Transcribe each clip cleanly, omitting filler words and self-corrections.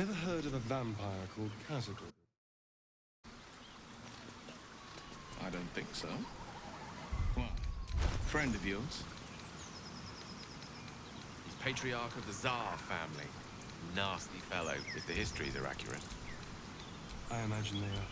Ever heard of a vampire called Kazagor? I don't think so. What? Friend of yours? He's patriarch of the Tsar family. Nasty fellow, if the histories are accurate. I imagine they are.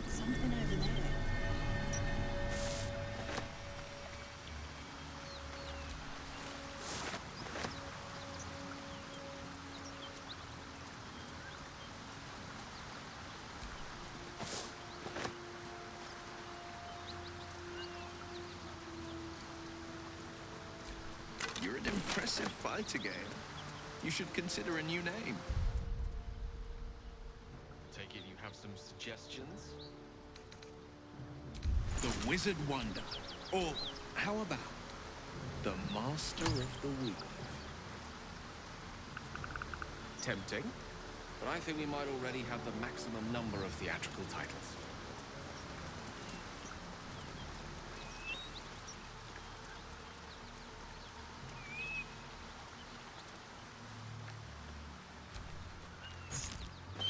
Something over there. You're an impressive fighter, Gale. You should consider a new name. Take it you have some suggestions? The Wizard Wonder. Or, how about the Master of the Weave? Tempting, but I think we might already have the maximum number of theatrical titles.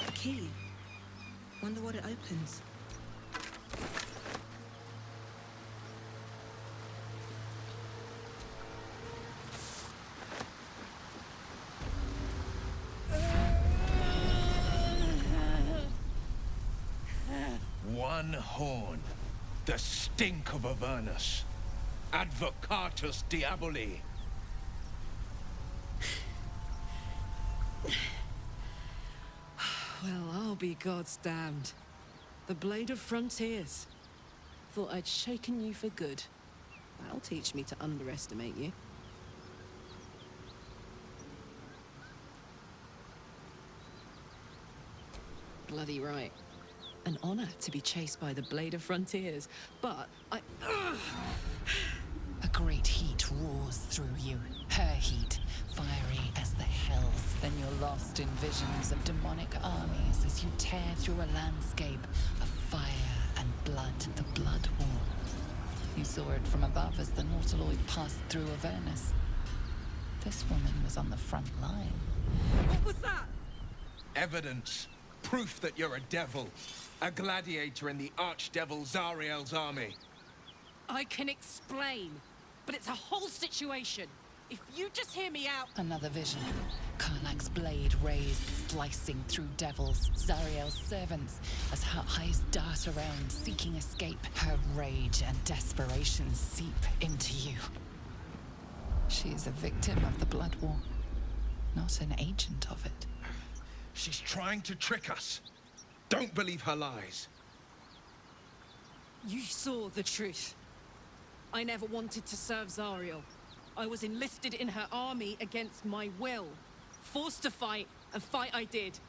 A key. Wonder what it opens. One horn. The stink of Avernus. Advocatus Diaboli. Well, I'll be God's damned. The Blade of Frontiers. Thought I'd shaken you for good. That'll teach me to underestimate you. Bloody right. An honor to be chased by the Blade of Frontiers, but I... A great heat roars through you. Her heat, fiery as the hells. Then you're lost in visions of demonic armies as you tear through a landscape of fire and blood, the Blood War. You saw it from above as the Nautiloid passed through Avernus. This woman was on the front line. What was that? Evidence. Proof that you're a devil. A gladiator in the archdevil Zariel's army. I can explain, but it's a whole situation. If you just hear me out... Another vision. Karlach's blade raised, slicing through devils, Zariel's servants, as her eyes dart around, seeking escape. Her rage and desperation seep into you. She is a victim of the Blood War, not an agent of it. She's trying to trick us. Don't believe her lies. You saw the truth. I never wanted to serve Zariel. I was enlisted in her army against my will. Forced to fight, and fight I did.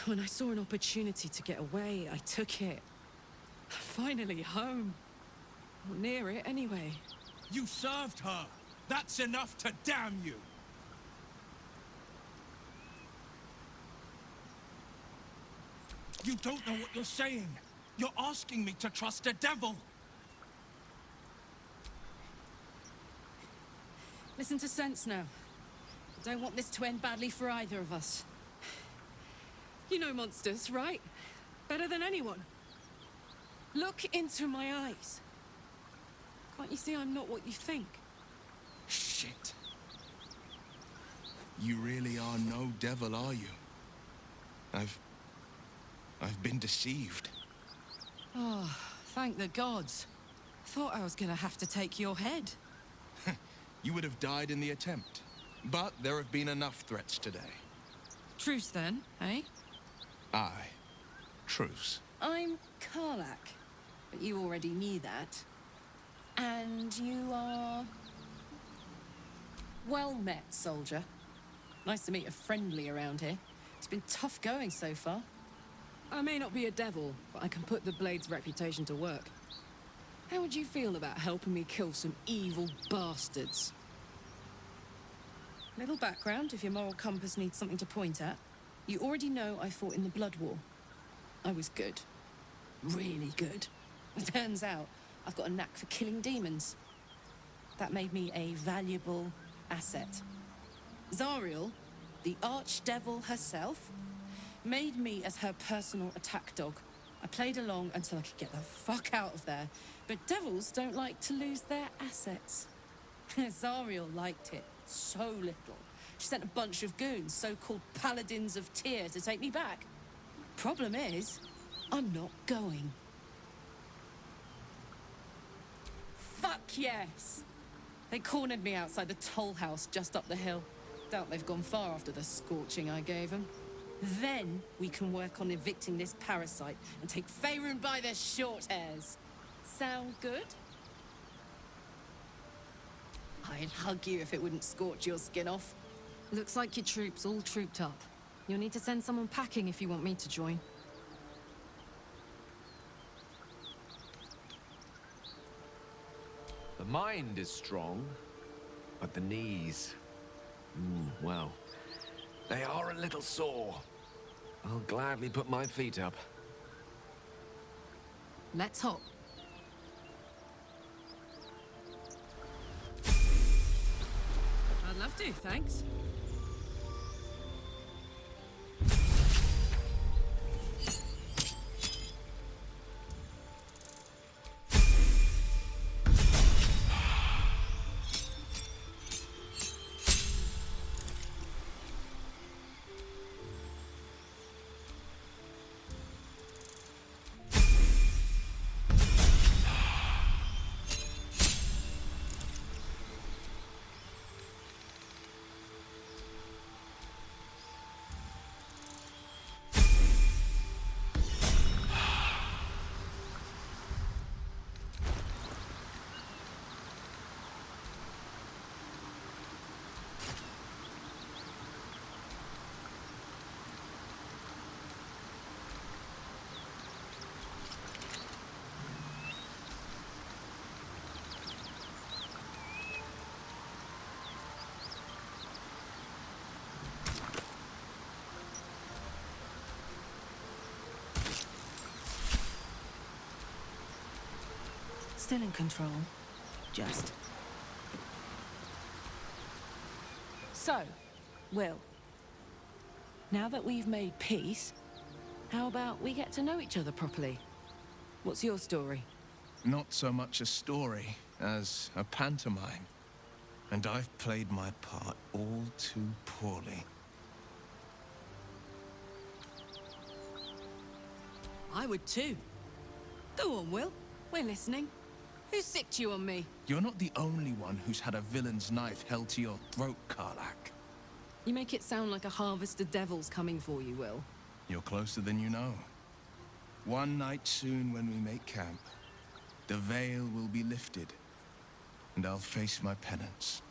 When I saw an opportunity to get away, I took it. Finally home. Or near it, anyway. You served her! That's enough to damn you! You don't know what you're saying! You're asking me to trust a devil! Listen to sense now. I don't want this to end badly for either of us. You know monsters, right? Better than anyone. Look into my eyes. Can't you see I'm not what you think? Shit. You really are no devil, are you? I've been deceived. Oh, thank the gods. Thought I was gonna have to take your head. You would have died in the attempt. But there have been enough threats today. Truce then, eh? Aye. Truce. I'm Karlach, but you already knew that. And you are... Well met, soldier. Nice to meet a friendly around here. It's been tough going so far. I may not be a devil, but I can put the Blade's reputation to work. How would you feel about helping me kill some evil bastards? Little background, if your moral compass needs something to point at. You already know I fought in the Blood War. I was good. Really good. It turns out I've got a knack for killing demons. That made me a valuable asset. Zariel, the archdevil herself, made me as her personal attack dog. I played along until I could get the fuck out of there. But devils don't like to lose their assets. Zariel liked it so little. She sent a bunch of goons, so-called paladins of Tyr, to take me back. Problem is, I'm not going. Fuck yes! They cornered me outside the toll house just up the hill. Doubt they've gone far after the scorching I gave them. Then we can work on evicting this parasite and take Faerun by the short hairs. Sound good? I'd hug you if it wouldn't scorch your skin off. Looks like your troops all trooped up. You'll need to send someone packing if you want me to join. The mind is strong, but the knees... well, they are a little sore. I'll gladly put my feet up. Let's hop. I'd love to, thanks. Still in control. Just. So, Will, now that we've made peace, how about we get to know each other properly? What's your story? Not so much a story as a pantomime. And I've played my part all too poorly. I would too. Go on, Will. We're listening. Who sicked you on me? You're not the only one who's had a villain's knife held to your throat, Karlach. You make it sound like a harvest of devils coming for you, Will. You're closer than you know. One night soon when we make camp, the veil will be lifted, and I'll face my penance.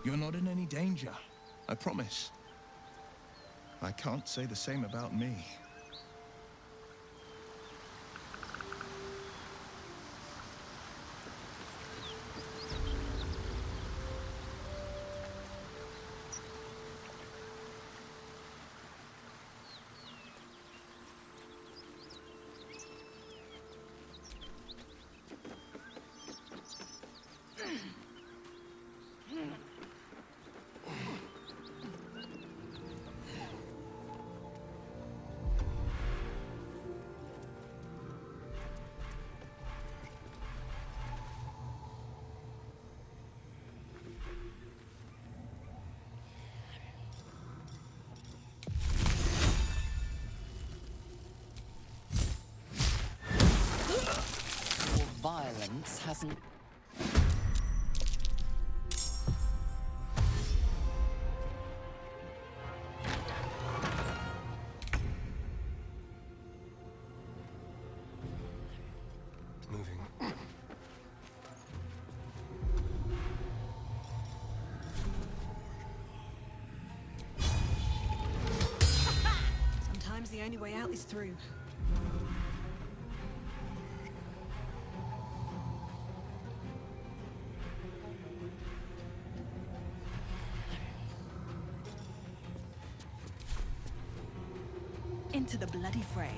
You're not in any danger, I promise. I can't say the same about me. Violence hasn't... Moving. Sometimes the only way out is through. Into the bloody fray.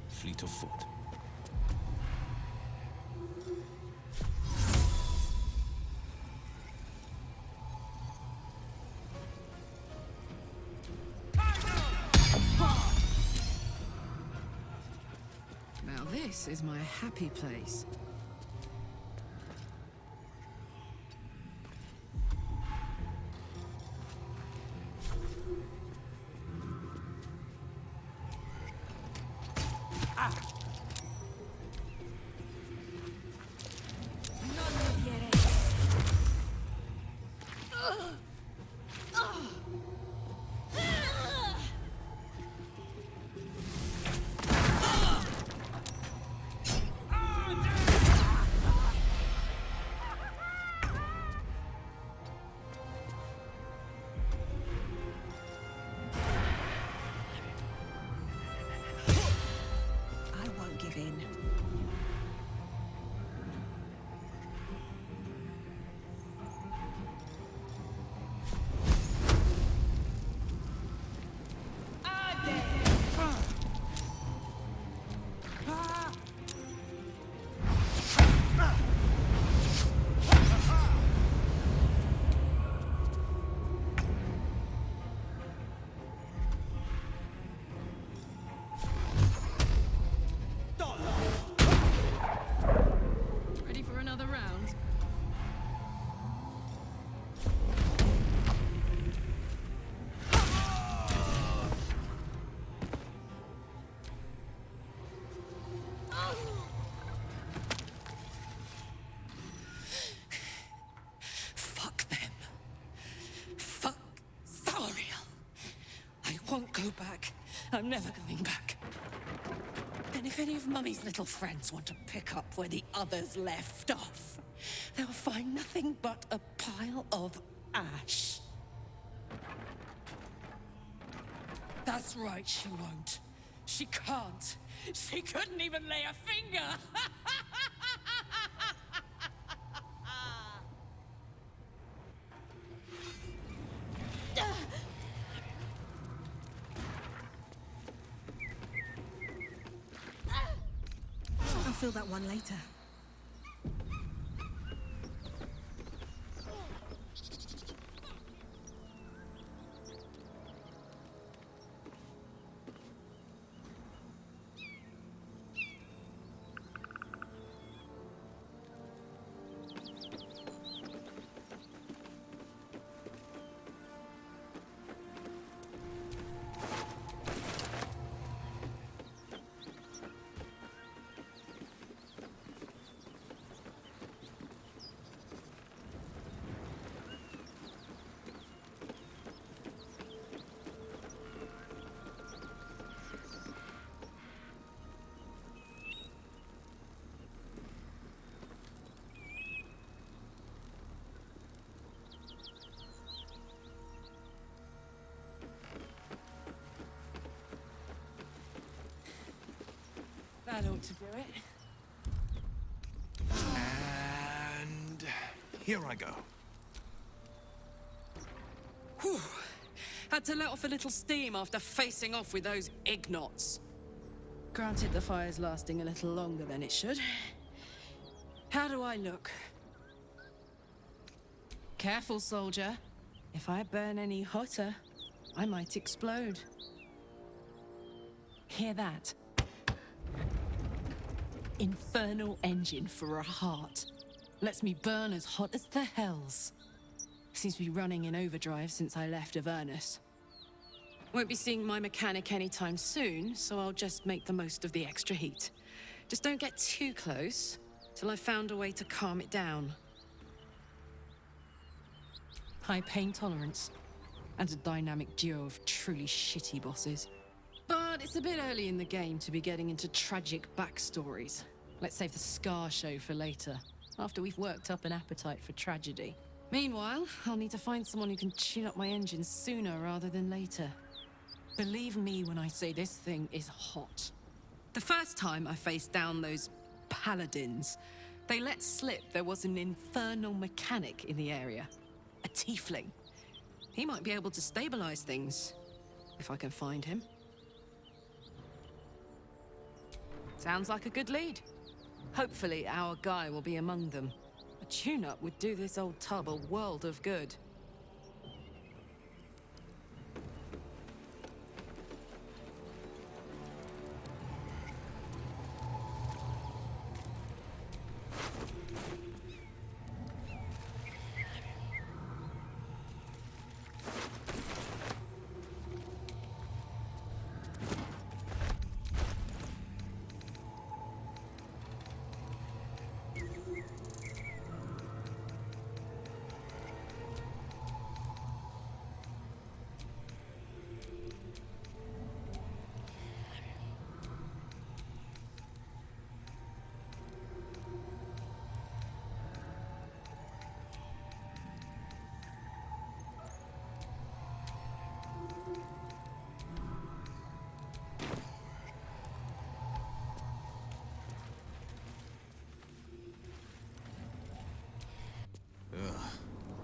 Fleet of foot. Now this is my happy place. Won't go back. I'm never going back. And if any of Mummy's little friends want to pick up where the others left off, they'll find nothing but a pile of ash. That's right, she won't. She can't. She couldn't even lay a finger. I'll fill that one later. That ought to do it. And here I go. Whew. Had to let off a little steam after facing off with those ignots. Granted, the fire's lasting a little longer than it should. How do I look? Careful, soldier. If I burn any hotter, I might explode. Hear that? Infernal engine for a heart. Lets me burn as hot as the hells. Seems to be running in overdrive since I left Avernus. Won't be seeing my mechanic anytime soon, so I'll just make the most of the extra heat. Just don't get too close, till I found a way to calm it down. High pain tolerance, and a dynamic duo of truly shitty bosses. But it's a bit early in the game to be getting into tragic backstories. Let's save the Scar show for later, after we've worked up an appetite for tragedy. Meanwhile, I'll need to find someone who can tune up my engine sooner rather than later. Believe me when I say this thing is hot. The first time I faced down those paladins, they let slip there was an infernal mechanic in the area. A tiefling. He might be able to stabilize things, if I can find him. Sounds like a good lead. Hopefully our guy will be among them. A tune-up would do this old tub a world of good.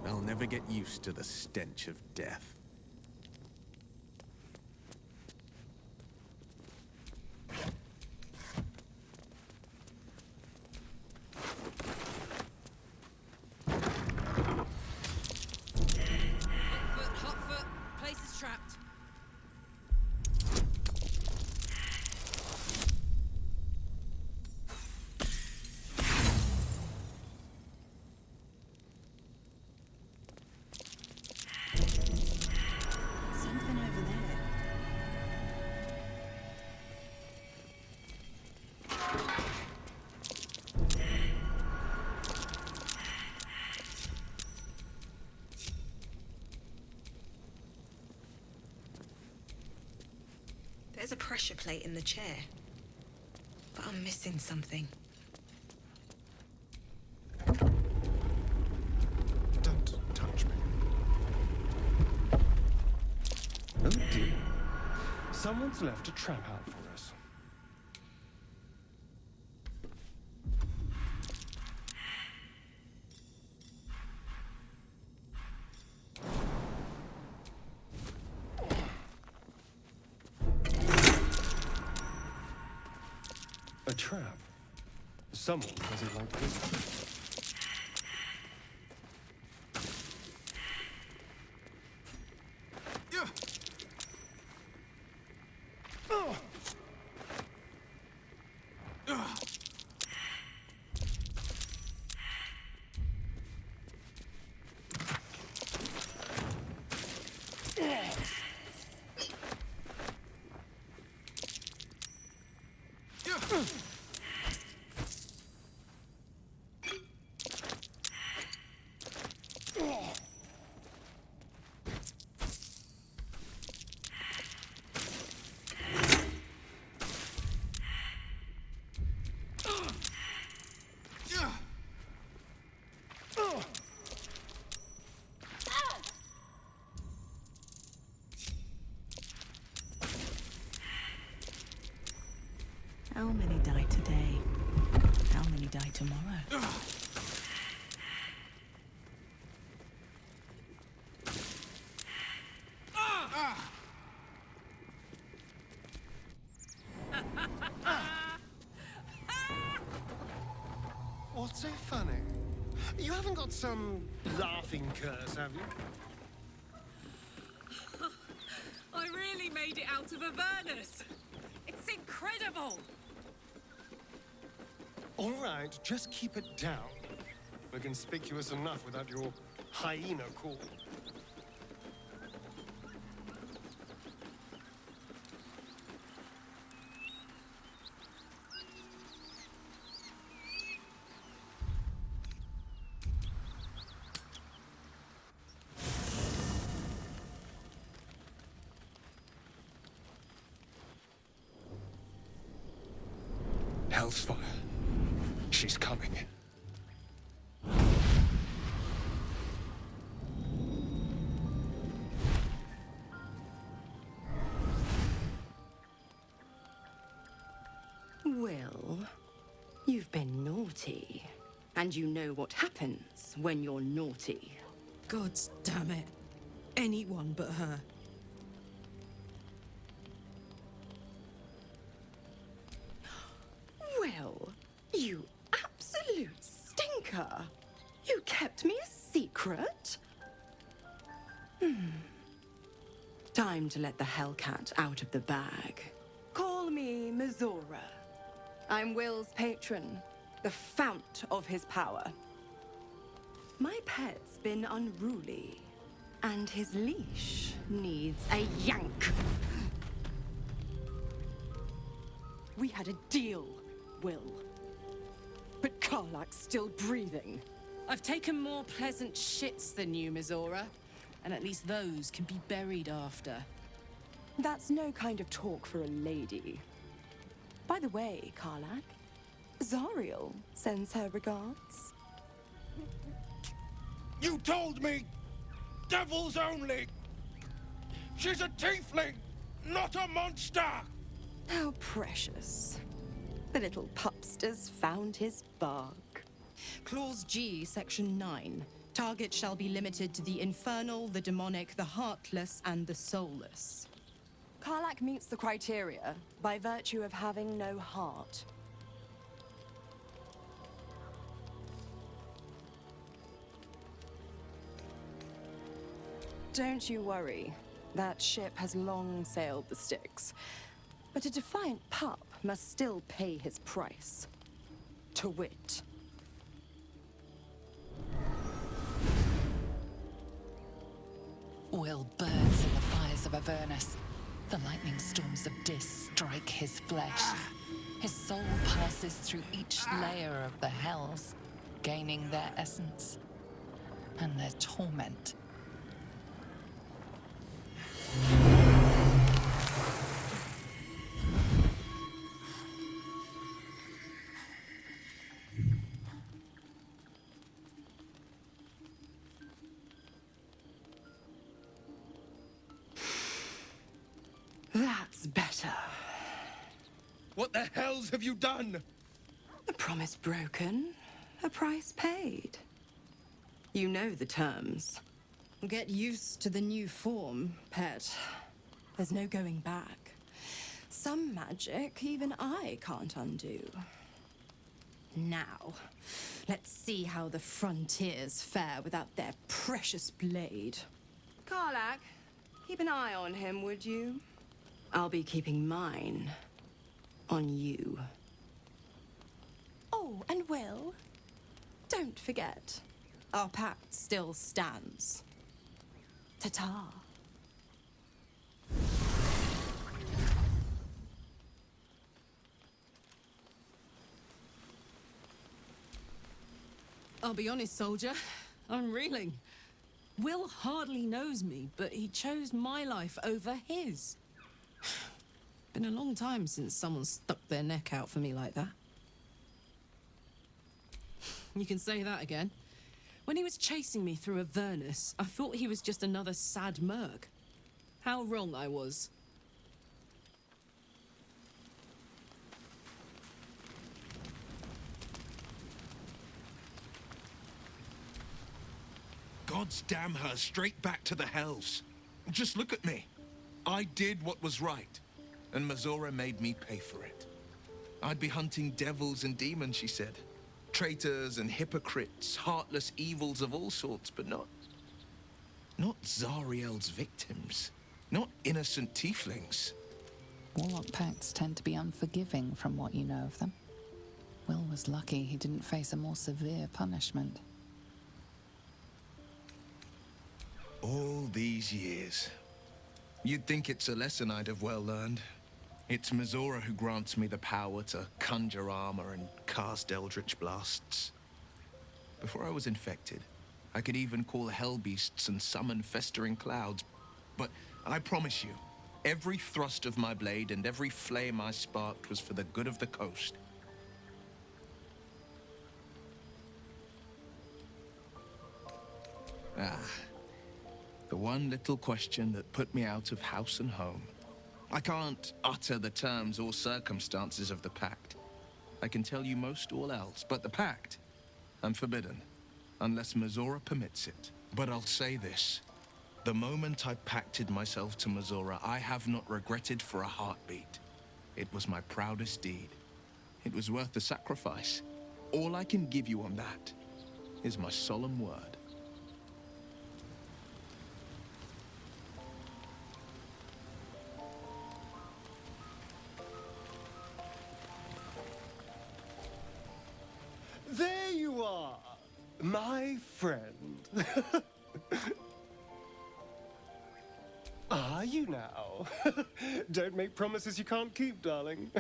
I'll never get used to the stench of death. Hot foot. Place is trapped. Something over there. There's a pressure plate in the chair. But I'm missing something. Don't touch me. Oh dear. Someone's left a trap out for us. A trap? Someone doesn't like this. How many die today? How many die tomorrow? What's so funny? You haven't got some laughing curse, have you? I really made it out of Avernus. It's incredible. All right, just keep it down. We're conspicuous enough without your hyena call. Hellfire. She's coming. Will, you've been naughty. And you know what happens when you're naughty. God damn it. Anyone but her. Will, you absolute stinker. You kept me a secret? Time to let the Hellcat out of the bag. Call me Mizora. I'm Will's patron, the fount of his power. My pet's been unruly, and his leash needs a yank. We had a deal, Will. But Karlach's still breathing. I've taken more pleasant shits than you, Mizora. And at least those can be buried after. That's no kind of talk for a lady. By the way, Karlach, Zariel sends her regards. You told me! Devils only! She's a tiefling, not a monster! How precious. The little pupster's found his bark. Clause G, Section 9. Target shall be limited to the infernal, the demonic, the heartless, and the soulless. Karlach meets the criteria by virtue of having no heart. Don't you worry. That ship has long sailed the Styx. But a defiant pup must still pay his price. To wit. Will burns in the fires of Avernus. The lightning storms of Dis strike his flesh. His soul passes through each layer of the hells, gaining their essence and their torment. That's better. What the hells have you done? A promise broken, a price paid. You know the terms. Get used to the new form, pet. There's no going back. Some magic even I can't undo. Now, let's see how the frontiers fare without their precious blade. Karlach, keep an eye on him, would you? I'll be keeping mine on you. Oh, and Will, don't forget, our pact still stands. Ta-ta. I'll be honest, soldier. I'm reeling. Will hardly knows me, but he chose my life over his. Been a long time since someone stuck their neck out for me like that. You can say that again. When he was chasing me through Avernus, I thought he was just another sad merc. How wrong I was. Gods damn her, straight back to the hells. Just look at me. I did what was right, and Mizora made me pay for it. I'd be hunting devils and demons, she said. Traitors and hypocrites, heartless evils of all sorts, but not Zariel's victims. Not innocent tieflings. Warlock pacts tend to be unforgiving from what you know of them. Will was lucky he didn't face a more severe punishment. All these years. You'd think it's a lesson I'd have well learned. It's Mizora who grants me the power to conjure armor and cast eldritch blasts. Before I was infected, I could even call hell beasts and summon festering clouds. But I promise you, every thrust of my blade and every flame I sparked was for the good of the coast. Ah, the one little question that put me out of house and home. I can't utter the terms or circumstances of the pact. I can tell you most all else, but the pact, I'm forbidden, unless Mizora permits it. But I'll say this. The moment I pacted myself to Mizora, I have not regretted for a heartbeat. It was my proudest deed. It was worth the sacrifice. All I can give you on that is my solemn word. There you are, my friend. Are you now? Don't make promises you can't keep, darling.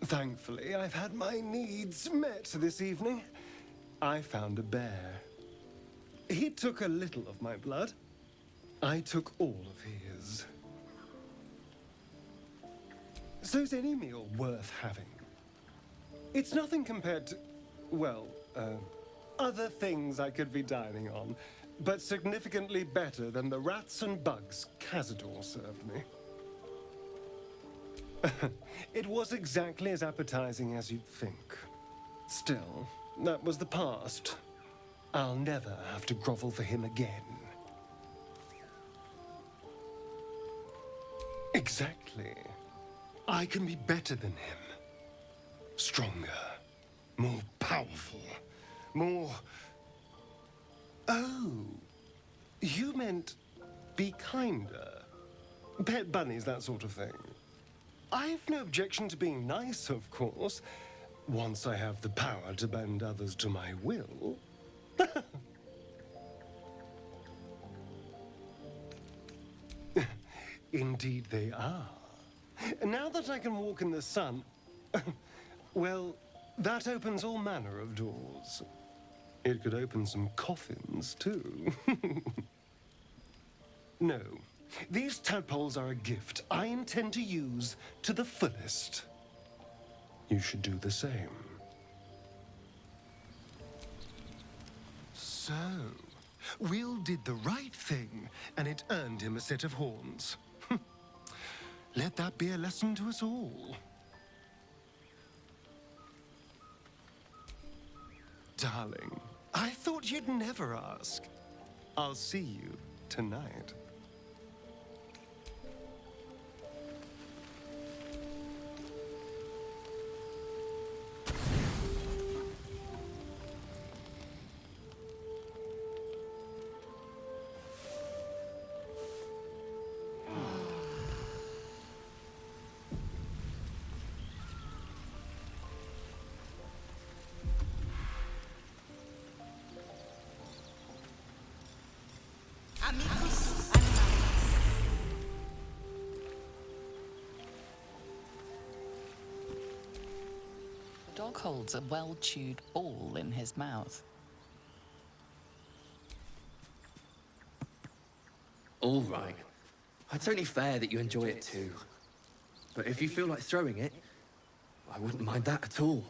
Thankfully, I've had my needs met this evening. I found a bear. He took a little of my blood. I took all of his. So's any meal worth having. It's nothing compared to, well, other things I could be dining on, but significantly better than the rats and bugs Cazador served me. It was exactly as appetizing as you'd think. Still, that was the past. I'll never have to grovel for him again. Exactly. I can be better than him. Stronger. More powerful. More... Oh. You meant be kinder. Pet bunnies, that sort of thing. I've no objection to being nice, of course, once I have the power to bend others to my will. Indeed they are. Now that I can walk in the sun, well, that opens all manner of doors. It could open some coffins, too. No, these tadpoles are a gift I intend to use to the fullest. You should do the same. So, Wyll did the right thing, and it earned him a set of horns. Let that be a lesson to us all. Darling, I thought you'd never ask. I'll see you tonight. The dog holds a well-chewed ball in his mouth. All right. It's only fair that you enjoy it too. But if you feel like throwing it, I wouldn't mind that at all.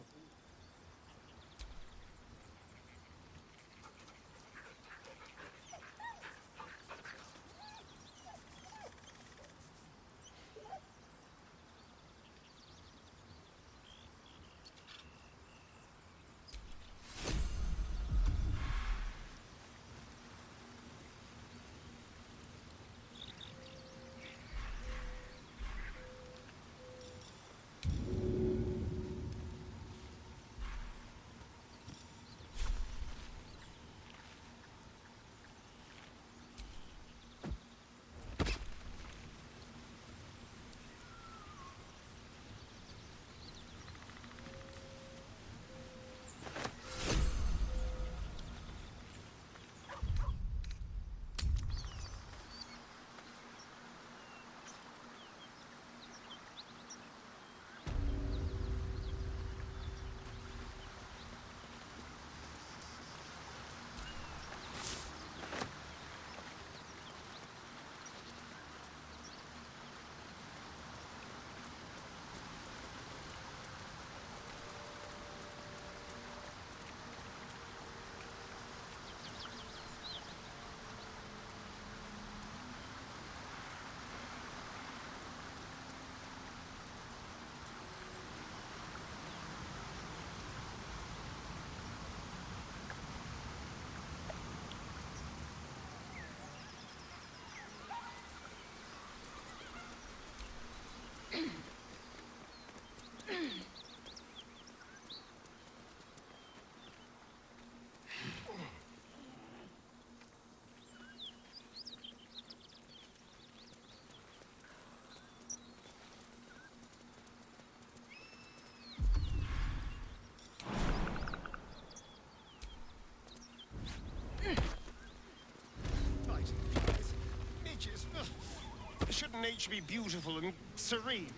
nature be beautiful and serene?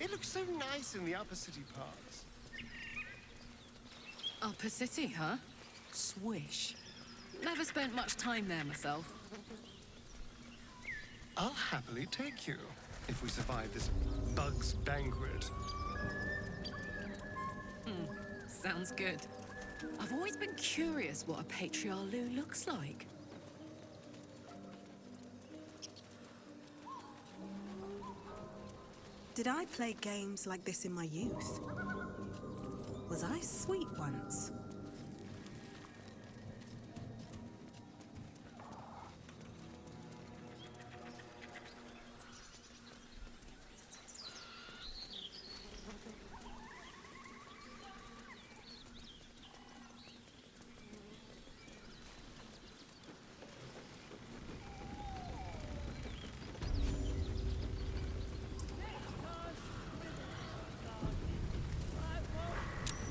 It looks so nice in the upper city parts. Upper City, huh? Swish. Never spent much time there myself. I'll happily take you, if we survive this bug's banquet. Sounds good. I've always been curious what a Patriarlu looks like. Did I play games like this in my youth? Was I sweet once?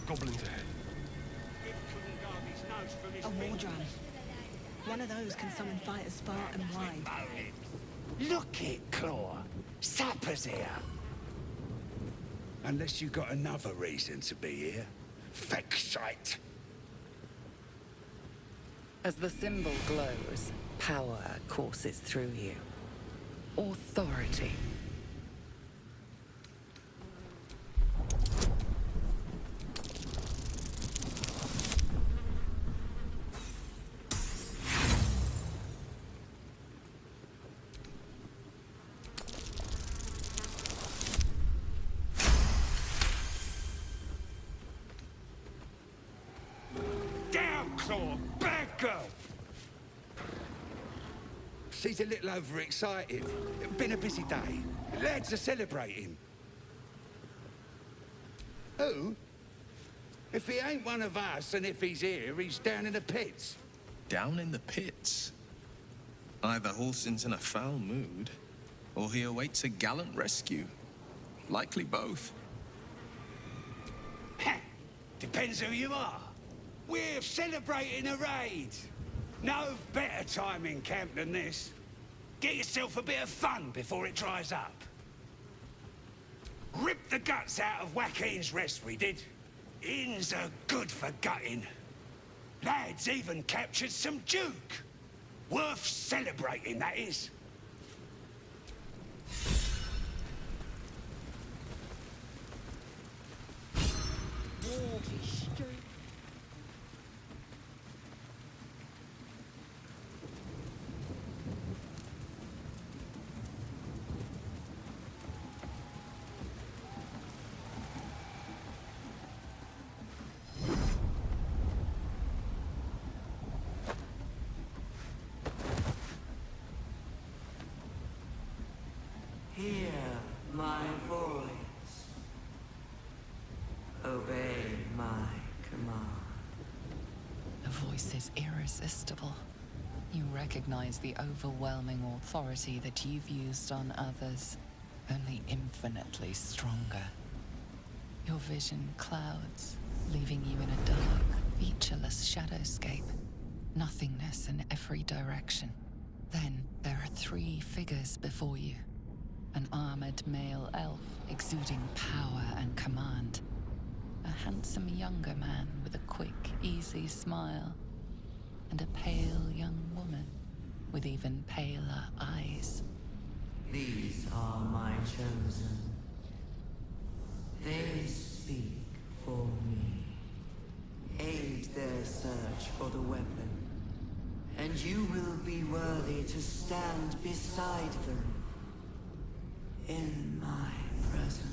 Goblins ahead. A war drum. One of those can summon fighters far and wide. Look it, Claw. Sapper's here. Unless you got another reason to be here. Feck shite. As the symbol glows, power courses through you. Authority. Down, Claw! Bad girl! She's a little overexcited. Been a busy day. Lads are celebrating. Who? If he ain't one of us, and if he's here, he's down in the pits. Down in the pits? Either Halsin's in a foul mood, or he awaits a gallant rescue. Likely both. Depends who you are. We're celebrating a raid. No better time in camp than this. Get yourself a bit of fun before it dries up. Rip the guts out of Joaquin's rest, we did. Inns are good for gutting. Lads even captured some Duke. Worth celebrating, that is. Hear my voice. Obey my command. The voice is irresistible. You recognize the overwhelming authority that you've used on others, only infinitely stronger. Your vision clouds, leaving you in a dark, featureless shadowscape. Nothingness in every direction. Then there are three figures before you. An armored male elf exuding power and command. A handsome younger man with a quick, easy smile. And a pale young woman with even paler eyes. These are my chosen. They speak for me. Aid their search for the weapon, and you will be worthy to stand beside them in my presence.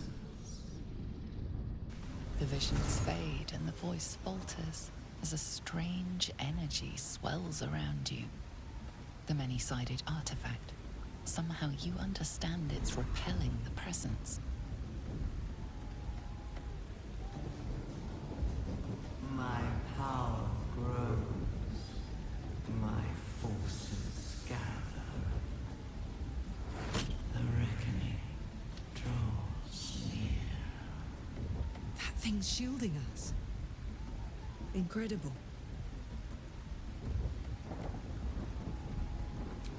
The visions fade and the voice falters as a strange energy swells around you. The many-sided artifact. Somehow you understand it's repelling the presence. My power grows. My forces gather. The reckoning draws near. That thing's shielding us. Incredible.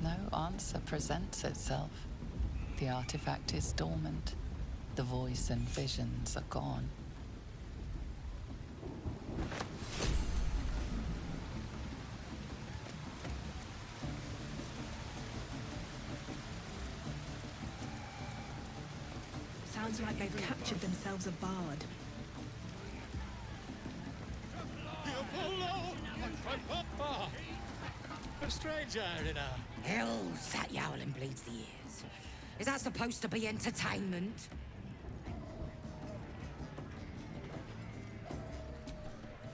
No answer presents itself. The artifact is dormant. The voice and visions are gone. Sounds like they've captured themselves a bard. A stranger in a... Hell's that yowling bleeds the ears. Is that supposed to be entertainment?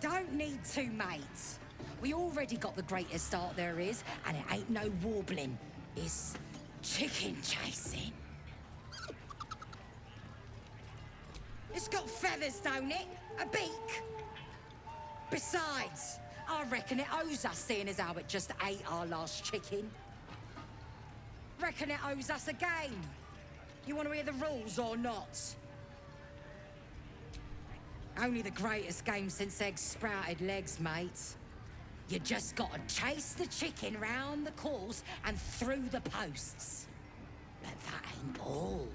Don't need two mates. We already got the greatest start there is, and it ain't no warbling. It's chicken chasing. It's got feathers, don't it? A beak. Besides, I reckon it owes us, seeing as how it just ate our last chicken. Reckon it owes us a game. You want to hear the rules or not? Only the greatest game since eggs sprouted legs, mate. You just gotta chase the chicken round the course and through the posts. But that ain't all.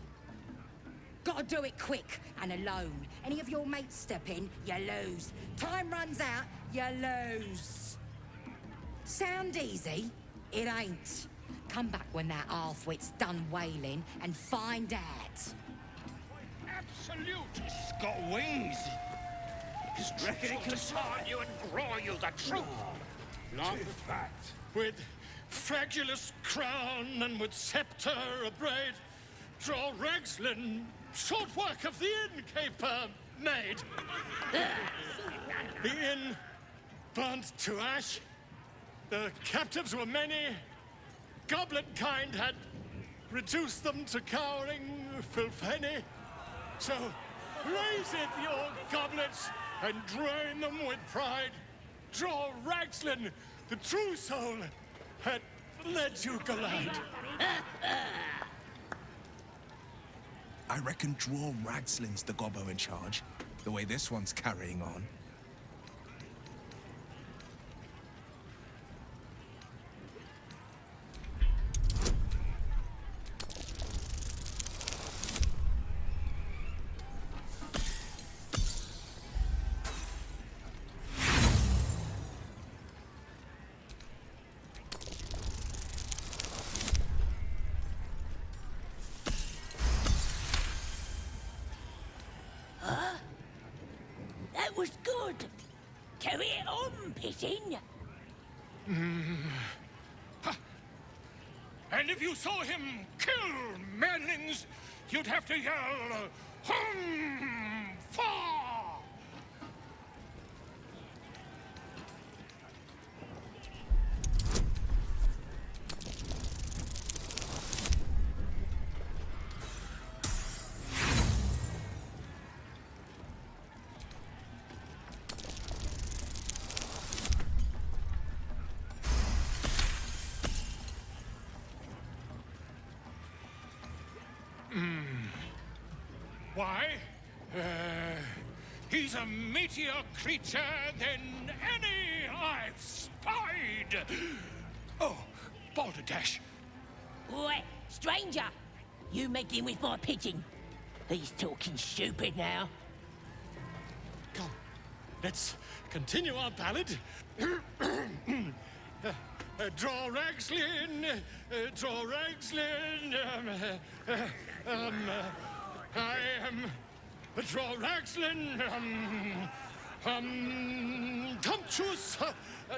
Gotta do it quick and alone. Any of your mates step in, you lose. Time runs out, you lose. Sound easy? It ain't. Come back when that half-wit's done wailing and find out. Absolute. It's got wings. His reckon it can disarm you and grow you the truth. Not the fact. With fragulous crown and with sceptre abraid, draw Ragslin, short work of the innkeeper made. The inn burnt to ash. The captives were many. Goblin kind had reduced them to cowering filfenny. So raise it, your goblets, and drain them with pride. Draw Ragslin, the true soul, had led you glide. I reckon Draw Ragslin's the gobbo in charge, the way this one's carrying on. That was good. Carry it on, Pigeon. And if you saw him kill manlings, you'd have to yell, hum, fa! Why? He's a meatier creature than any I've spied. Oh, Balderdash. Oi, stranger! You meddling with my pigeon. He's talking stupid now. Come, let's continue our ballad. Draw Ragslin, draw Ragslin, I am Draw Ragslin, Tumptuous,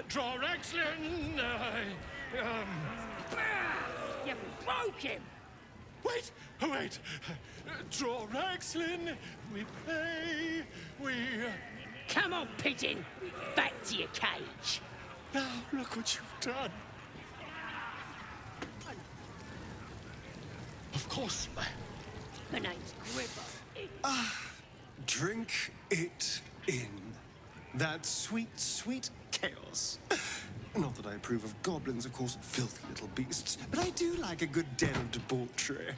Draw Ragslin, You broke him! Wait, wait. Draw Ragslin, we play, we... Come on, Pigeon! Back to your cage! Now, look what you've done. Of course, My name's Gripper. Drink it in. That sweet, sweet chaos. Not that I approve of goblins, of course, filthy little beasts, but I do like a good den of debauchery.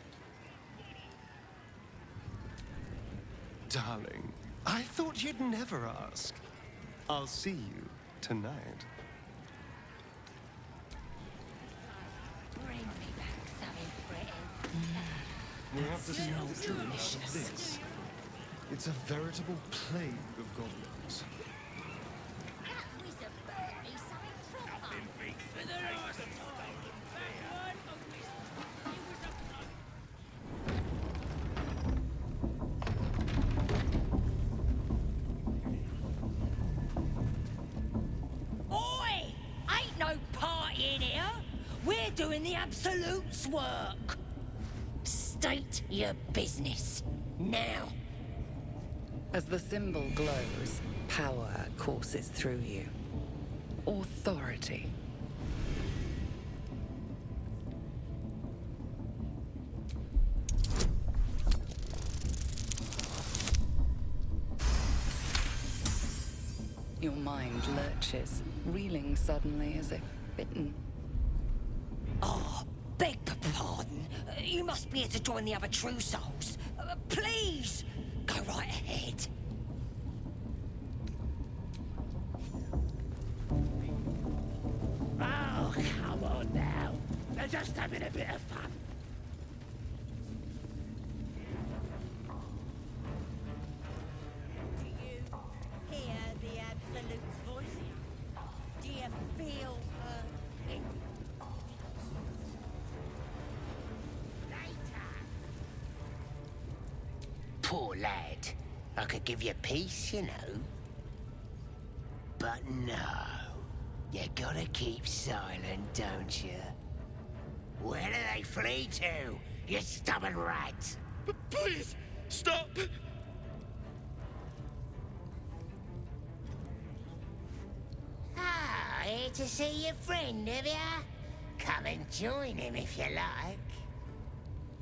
Darling, I thought you'd never ask. I'll see you tonight. Bring me back something pretty. We have to see how the truth out of this. It's a veritable plague of goblins. Oi! Ain't no party in here. We're doing the Absolute's work. State your business. Now. As the symbol glows, power courses through you. Authority. Your mind lurches, reeling suddenly as if bitten. Oh, beg pardon. You must be here to join the other true souls. Please, go right ahead. Oh, come on now. They're just having a bit of fun. Do you hear the Absolute's voice? Do you feel her hit? Poor lad. I could give you peace, you know. But no. You gotta keep silent, don't you? Where do they flee to, you stubborn rat? Please, stop! Ah, here to see your friend, have ya? Come and join him if you like.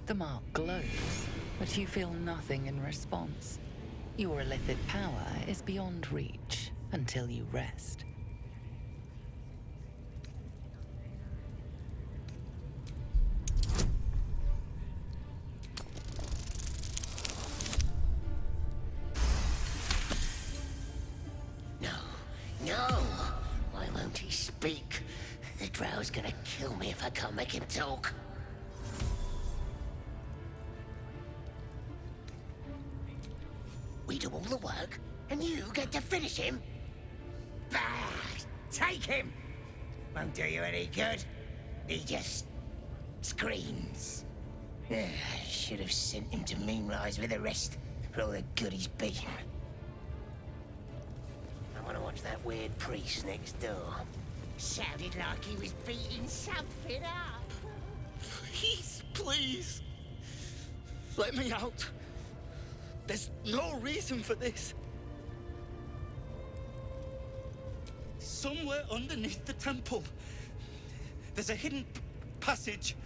The mark glows, but you feel nothing in response. Your illicit power is beyond reach until you rest. No! Why won't he speak? The drow's gonna kill me if I can't make him talk. We do all the work, and you get to finish him? Bah! Take him! Won't do you any good. He just screams. Should have sent him to Moonrise with the rest, for all the good he's been. I want to watch that weird priest next door. Sounded like he was beating something up. Please, please. Let me out. There's no reason for this. Somewhere underneath the temple, there's a hidden passage.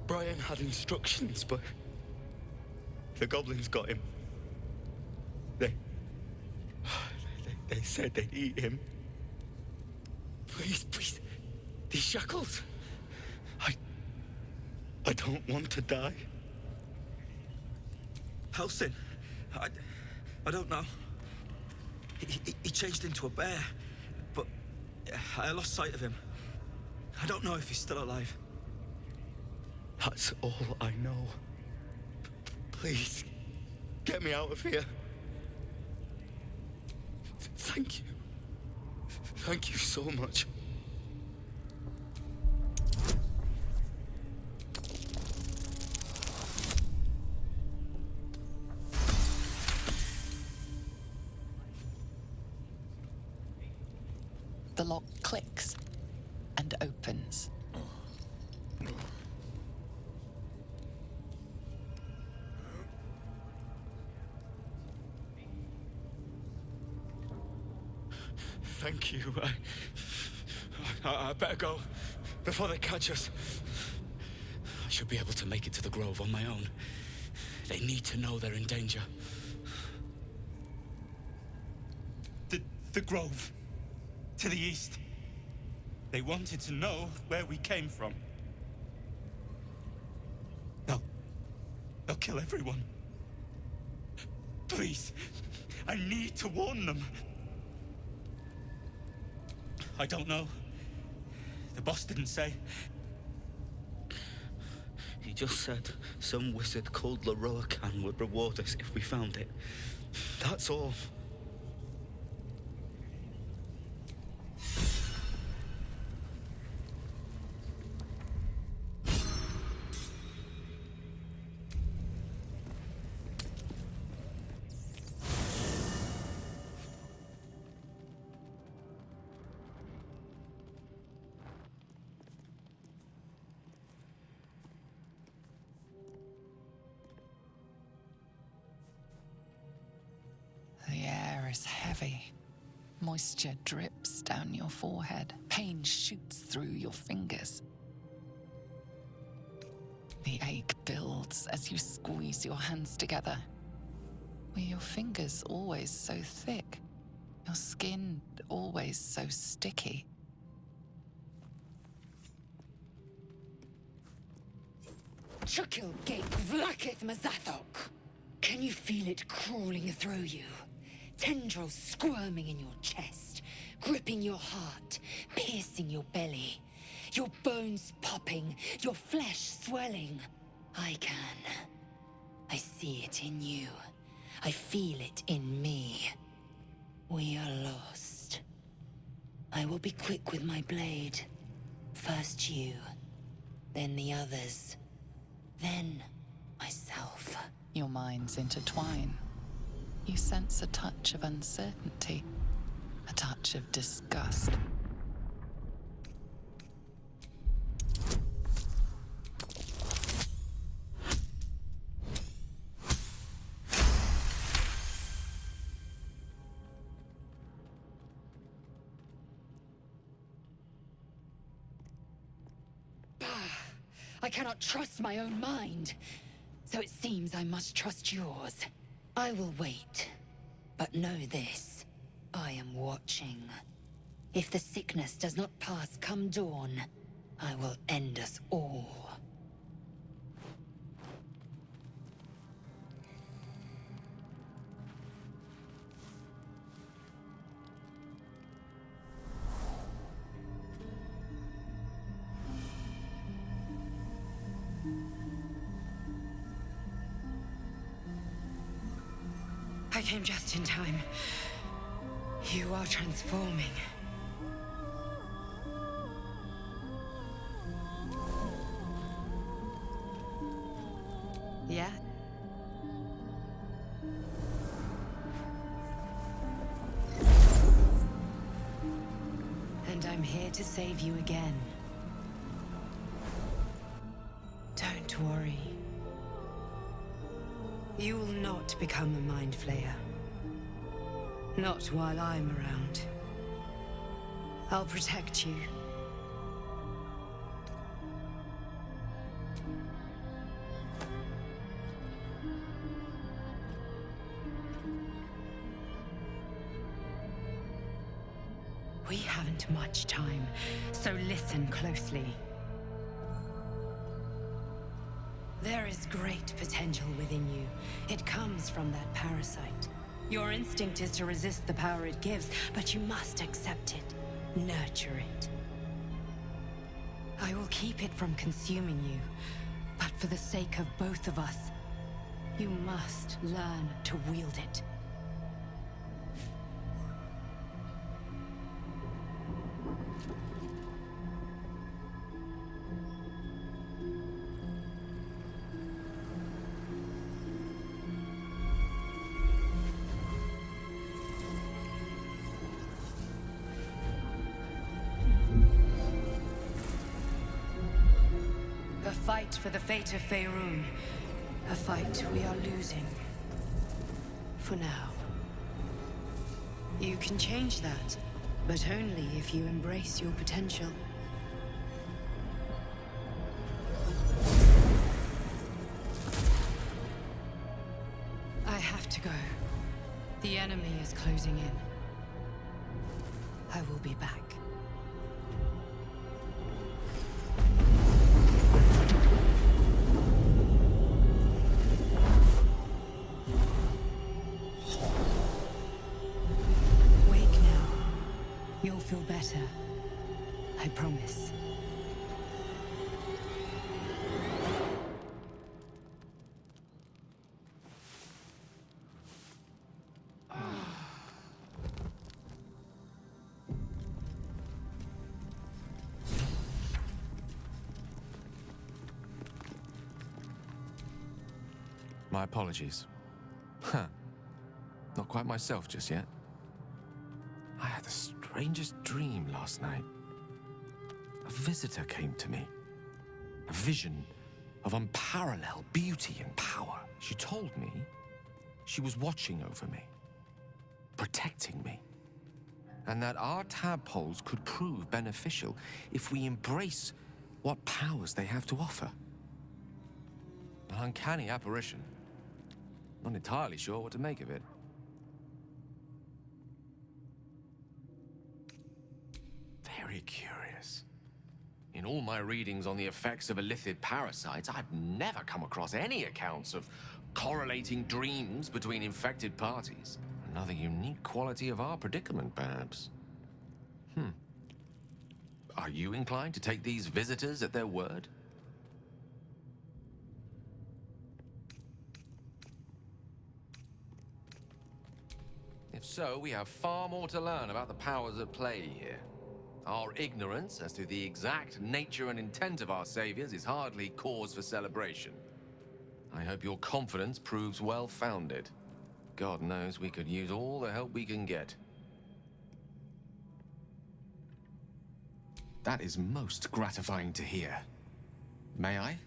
Brian had instructions, but the goblins got him. They said they'd eat him. Please, please. These shackles. I don't want to die. Halsin. I don't know. He changed into a bear, but I lost sight of him. I don't know if he's still alive. That's all I know. Please, get me out of here. Thank you. Thank you so much. The lock clicks and opens. Thank you. I better go before they catch us. I should be able to make it to the Grove on my own. They need to know they're in danger. The Grove. To the east. They wanted to know where we came from. They'll kill everyone. Please, I need to warn them. I don't know. The boss didn't say. just said some wizard called Leroacan would reward us if we found it. That's all. The air is heavy. Moisture drips down your forehead. Pain shoots through your fingers. The ache builds as you squeeze your hands together. Were your fingers always so thick? Your skin always so sticky? Chukil Gate Vlakith Mazathok. Can you feel it crawling through you? Tendrils squirming in your chest, gripping your heart, piercing your belly. Your bones popping, your flesh swelling. I can. I see it in you. I feel it in me. We are lost. I will be quick with my blade. First you, then the others, then myself. Your minds intertwine. You sense a touch of uncertainty, a touch of disgust. I cannot trust my own mind. So it seems I must trust yours. I will wait. But know this. I am watching. If the sickness does not pass come dawn, I will end us all. I came just in time. You are transforming. Yeah? And I'm here to save you again. Don't worry. You will not become a Mind Flayer. Not while I'm around. I'll protect you. We haven't much time, so listen closely. There is great potential within you. It comes from that parasite. Your instinct is to resist the power it gives, but you must accept it, nurture it. I will keep it from consuming you, but for the sake of both of us, you must learn to wield it. A fight for the fate of Faerun. A fight we are losing. For now. You can change that, but only if you embrace your potential. I have to go. The enemy is closing in. I will be back. You'll feel better. I promise. My apologies. Huh. Not quite myself just yet. I had the strangest dream last night. A visitor came to me. A vision of unparalleled beauty and power. She told me she was watching over me, protecting me, and that our tadpoles could prove beneficial if we embrace what powers they have to offer. An uncanny apparition. Not entirely sure what to make of it. Very curious. In all my readings on the effects of illithid parasites, I've never come across any accounts of correlating dreams between infected parties. Another unique quality of our predicament, perhaps. Are you inclined to take these visitors at their word? If so, we have far more to learn about the powers at play here. Our ignorance as to the exact nature and intent of our saviors is hardly cause for celebration. I hope your confidence proves well-founded. God knows we could use all the help we can get. That is most gratifying to hear. May I?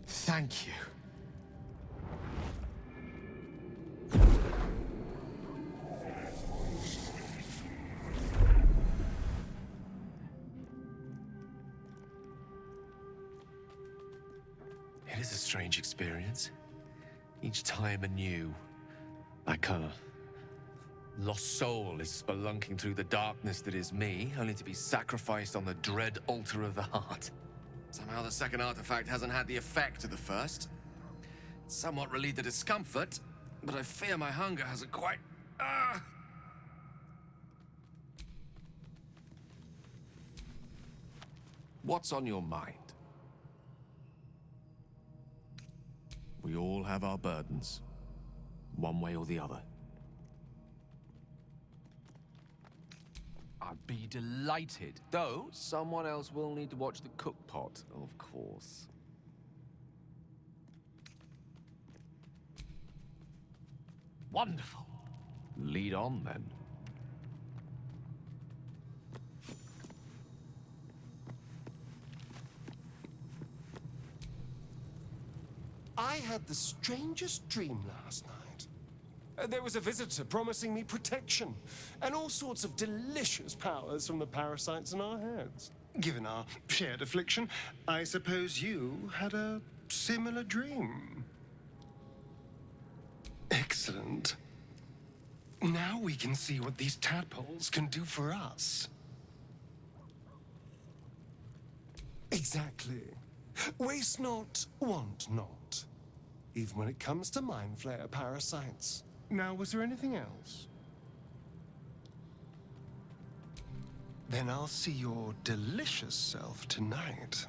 Thank you. It is a strange experience. Each time anew. Like a lost soul is spelunking through the darkness that is me, only to be sacrificed on the dread altar of the heart. Somehow the second artifact hasn't had the effect of the first. It's somewhat relieved the discomfort, but I fear my hunger hasn't quite... What's on your mind? We all have our burdens, one way or the other. I'd be delighted, though someone else will need to watch the cookpot, of course. Wonderful. Lead on, then. I had the strangest dream last night. There was a visitor promising me protection and all sorts of delicious powers from the parasites in our heads. Given our shared affliction, I suppose you had a similar dream. Excellent. Now we can see what these tadpoles can do for us. Exactly. Waste not, want not. Even when it comes to mind flayer parasites. Now, was there anything else? Then I'll see your delicious self tonight.